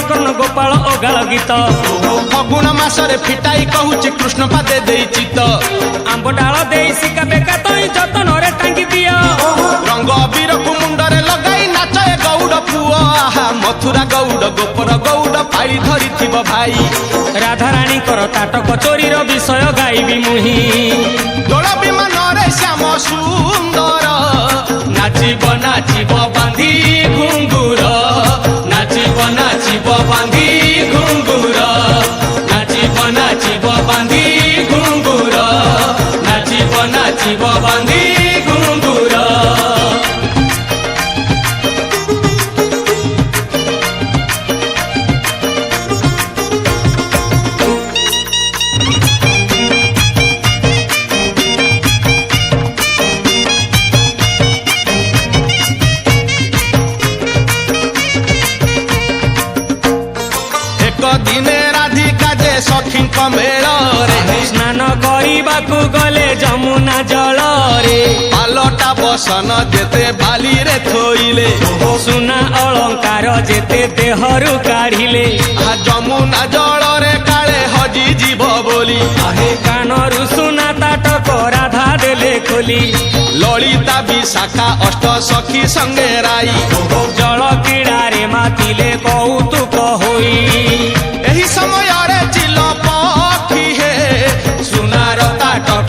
କର୍ଣ୍ଣ ଗୋପାଳ ଅଗାଳ ଗୀତ ଫଗୁଣ ମାସରେ ଫିଟାଇ କହୁଛି କୃଷ୍ଣ ପାଦେ ଦେଇ ଚିତ ଆମ୍ବ ଡାଳ ଦେଇ ଶିକା ବେକା ତଇ ଯତନରେ ଟାଙ୍ଗି ଦିଅ ରଙ୍ଗ ଅବିରକୁ ମୁଣ୍ଡରେ ଲଗାଇ ନାଚେ ଗୌଡ଼ ପୁଅ ଆହା ମଥୁରା ଗୌଡ଼ ଗୋପର ଗୌଡ଼ ପାଳି ଧରିଥିବ ଭାଇ ରାଧାରାଣୀଙ୍କର ତାଟକ ଚୋରିର ବିଷୟ ଗାଇବି ମୁହିଁ ଦୋଳ ବିମାନରେ ଶ୍ୟାମ ସୁନ୍ଦର ନାଚିବ ନାଚିବ ବାନ୍ଧି ଘୁଙ୍ଗୁର ନାଚିବ ନାଚିବ ବାନ୍ଧି ଘୁଙ୍ଗୁର ନାଚିବ ନାଚିବ ବାନ୍ଧି ଘୁଙ୍ଗୁର ନାଚିବ ନାଚିବ ବାନ୍ଧି ଘୁଙ୍ଗୁର ଦିନେ ରାଧିକା ଯେ ସଖୀଙ୍କ ମେଳରେ ସ୍ନାନ କରିବାକୁ ଗଲେ ଯମୁନା ଜଳରେ ପାଲଟା ବସନ ଯେତେ ବାଲିରେ ଥୋଇଲେ ସୁନା ଅଳଙ୍କାର ଯେତେ ଦେହରୁ କାଢିଲେ ଯମୁନା ଜଳରେ କାଳେ ହଜି ଯିବ ବୋଲି କାନରୁ ସୁନା ତାଟକ ରାଧା ଦେଲେ ଖୋଲି ଲଳିତା ବିଶାଖା ଅଷ୍ଟ ସଖୀ ସଙ୍ଗେ ରାଇ ଜଳ କ୍ରୀଡ଼ାରେ ମାତିଲେ କୌତୁକ ହୋଇ ଏହି ସମୟରେ ଚିଲ ପକ୍ଷୀ ହେ ସୁନାର ତାଟକ